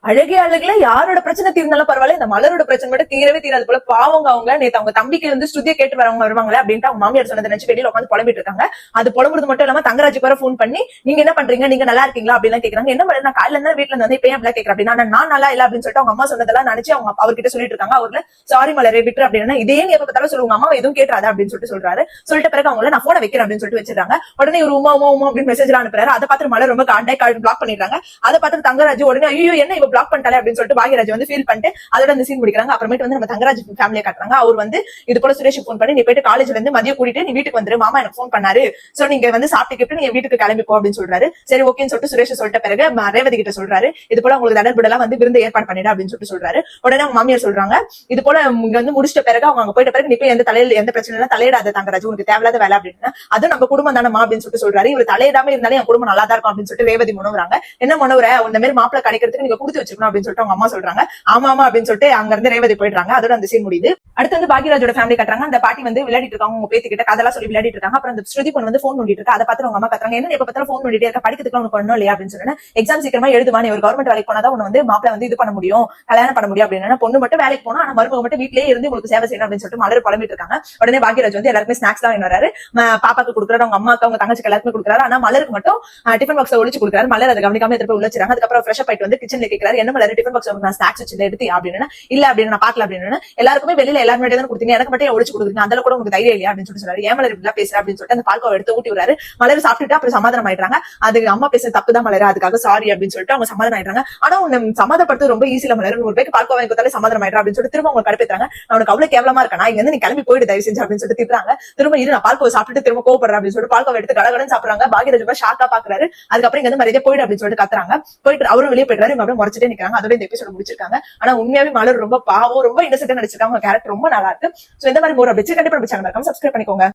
அழகே அழகுல யாரோட பிரச்சனை தீர்ந்தாலும் பரவாயில்ல, இந்த மலரோட பிரச்சனை மட்டும் தீரவே தீராது போல. பாவங்க அவங்க நேத்து அவங்க தம்பிக்கு வந்து ஸ்ருதியை கேட்டு வரவங்க வருவாங்களே அப்படின்ட்டு அவங்க மாமியார் சொன்னதை நினைச்சு வெளியில உட்காந்து புலம்பிட்டு இருக்காங்க. அது புலம்புறது மட்டும் இல்லாம தங்கராஜுக்கு வர போன் பண்ணி நீங்க என்ன பண்றீங்க, நீங்க நல்லா இருக்கீங்களா அப்படின்னு கேக்குறாங்க. என்ன பண்ண, நான் காலையில இருந்து வீட்டுல இருந்து இப்ப ஏன் கேட்கறேன் அப்படின்னா, நான் நல்லா இல்ல அப்படின்னு சொல்லிட்டு அவங்க அம்மா சொன்னதெல்லாம் நினைச்சு அவங்க அவர்கிட்ட சொல்லிட்டு இருக்காங்க. அவர்ல சாரி மலரே விட்டு அப்படின்னா, இதே நீ எப்ப பார்த்தாலும் சொல்லுவாங்க அம்மா எதுவும் கேட்காத அப்படின்னு சொல்லிட்டு சொல்றாரு. சொல்லிட்ட பிறகு அவங்கள நான் போனை வைக்கிறேன் அப்படின்னு சொல்லிட்டு வச்சிருக்காங்க. உடனே ஒரு உமா உமா உமா அப்படின்னு மெசேஜ் அனுப்புறாரு. அதை பார்த்து மலர் ரொம்ப கான்டாக்ட் பிளாக் பண்ணிடுறாங்க. அதை பார்த்து தங்கராஜ் உடனே ஐயோ என்ன இவ பிளாக் பண்ணிட்டாலே அப்படின்னு சொல்லிட்டு பாகியராஜ் வந்து ஃபீல் பண்ணிட்டு அதோட அந்த சீன் முடிக்கிறாங்க. அப்புறமேட்டு வந்து நம்ம தங்கராஜ் ஃபேமிலியை காட்டுறாங்க. அவர் வந்து இது போல சுரேஷ் போன் பண்ணி நீ போயிட்டு காலேஜ்ல இருந்து மதியம் கூட்டிட்டு நீ வீட்டுக்கு வந்துரு, மாமா எனக்கு போன் பண்ணாரு, சோ நீங்க வந்து சாப்பிட்டு நீங்க வீட்டுக்கு கிளம்பி போ அப்படின்னு சொல்றாரு. சரி ஓகேன்னு சொல்லிட்டு சுரேஷ் சொல்லிட்ட பிறகு ரேவதி கிட்ட சொல்றாரு, இது போல உங்களுக்கு தடல்புடலாம் வந்து விருந்து ஏற்பாடு பண்ணிடு அப்படின்னு சொல்லிட்டு சொல்றாரு. உடனே அவங்க மாமியார் சொல்றாங்க, இது போல இங்க வந்து முடிச்சிட்ட பிறகு அவங்க அங்க போயிட்ட பிறகு நீ போய் எந்த தலையில எந்த பிரச்சனை தலையிடாத தங்கராஜ், உனக்கு தேவையில்லாத வேலை அப்படின்னு அது நம்ம குடும்பம் தானமா அப்படின்னு சொல்லிட்டு சொல்றாரு. இவர் தலையிடாம இருந்தாலே என் குடும்பம் நல்லா தான் இருக்கும் அப்படின்னு சொல்லிட்டு ரேவதி முனவுறாங்க. என்ன முனவுற, இந்த மாதிரி மாப்பிள கிடைக்கிறதுக்கு நீங்க கொடுத்து வச்சிருக்கணும் அப்படின்னு சொல்லிட்டு அவங்க அம்மா சொல்றாங்க. ஆமா அப்படின்னு சொல்லிட்டு அங்க இருந்து ரேவதி போயிடுறாங்க. அதோட அந்த சீன் முடியுது. அடுத்து வந்து பாக்யராஜோட ஃபேமிலி கட்டுறாங்க. அந்த பாட்டி வந்து விளையாடிட்டு இருக்காங்க, உங்க பேத்தி கிட்ட கதெல்லாம் சொல்லி விளையாடிட்டு இருக்காங்க. அப்புறம் அந்த ஸ்ருதி பொண்ணு வந்து போன் நோண்டிட்டு இருக்கா. அதை பார்த்து அவங்க அம்மா கத்துறாங்க, என்ன எப்ப பார்த்தாலும் போன் நோண்டிட்டே இருக்க, படிக்கிறதுக்கு உனக்கு ஒண்ணும் இல்லையா அப்படின்னு சொன்னா, எக்ஸாம் சீக்கிரமா எழுதுமா, நீ ஒரு கவர்மெண்ட் வேலைக்கு போனாதான் உன்னை வந்து மாப்பிள வந்து இது பண்ண முடியும், கல்யாணம் பண்ண முடியும் அப்படின்னு. பொண்ணு மட்டும் வேலைக்கு போனா ஆனா மருமக மட்டும் வீட்லயே இருந்து உங்களுக்கு சேவை செய்யணும் அப்படின்னு சொல்லிட்டு மலர் புலம்பிட்டு இருக்காங்க. உடனே பாக்யராஜ் வந்து எல்லாருமே ஸ்நாக்ஸ் தான் வராரு. பாப்பாக்கு கொடுக்குறாரு, அவங்க அம்மாக்கு அவங்க தங்கச்சிக்கு எல்லாருமே கொடுக்குறாரு. ஆனா மலருக்கு மட்டும் டிஃபன் பாக்ஸ் ஒழிச்சு கொடுக்குறாரு. மலர் அதை கவனிக்காம திருப்பி உள்ள வச்சிருக்காங்க. அதுக்கப்புறம் ஃப்ரெஷ் ஆயிட்டு வந்து கிச்சன்ல கேட்கிறாரு, என்ன மலர் டிஃபன் பாக்ஸ் நான் ஸ்நாக்ஸ் வச்சு எடுத்து அப்படின்னு. இல்ல அப்படின்னு நான் பாக்கல அப்படின்னு. எல்லாருக்குமே வெளியில எல்லாருமே தான் கொடுத்தீங்க, எனக்கு மட்டும் ஒழிச்சு கொடுக்குறீங்க, அந்த கூட உங்களுக்கு தைரியம் இல்லையா அப்படின்னு சொல்லிட்டு சொல்றாரு. ஏன் மலர் இப்படி பேசுற அப்படின்னு சொல்லிட்டு அந்த பால்கோவை எடுத்து ஊட்டி விடுறாரு. மலர் சாப்பிட்டுட்டு அப்புறம் சமாதானம் ஆயிடுறாங்க. அது அம்மா பேச தப்புதான் மலர், அதுக்காக சாரி அப்படின்னு சொல்லிட்டு அவங்க சமாதானம் ஆயிடுறாங்க. ஆனா உன்னை சமாதானப்படுத்த ரொம்ப ஈஸியில மலர், ஒரு பேருக்கு பால்கோவை வாங்கி கொடுத்தாலே சமாதானம் ஆயிடுறா அப்படின்னு சொல்லிட்டு திரும்ப அவங்க கடுப்பேற்றாங்க. அவனுக்கு அவ்வளவு கேவலமா இருக்கா, இங்க வந்து நீ கிளம்பி போயிடு தயவு செஞ்சு அப்படின்னு சொல்லிட்டு திட்டுறாங்க. திரும்ப இரு நான் பால்கோவை சாப்பிட்டு திரும்ப கோவப்படுறேன் அப்படின்னு சொல்லிட்டு பால்கோவை எடுத்து கடகடன்னு சாப்பிடுறாங்க. பாக்யராஜ் ஷாக்கா பாக்குறாரு. அதுக்கப்புறம் இங்க வந்து மரியாதை போயிடு அப்படின்னு சொல்லிட்டு கத்துறாங்க. போயிட்டு அவரும் வெளியே போயிடுறாரு. இவங்க அப்படியே முறைச்சிட்டே நிக்கிறாங்க. அதோட இந்த எபிசோட முடிச்சிருக்காங்க. ஆனா உண்மையாவே மலர் ரொம்ப பாவம், ரொம்ப இன்னசென்ட்டா நடிச்சிருக்காங்க. கேரக்டர் ரொம்ப நல்லா இருக்கு. சோ இந்த மாதிரி ஒரு அப்டேட் கண்டிப்பா நம்ம சேனல் மறக்காம சப்ஸ்கிரைப் பண்ணிக்கோங்க.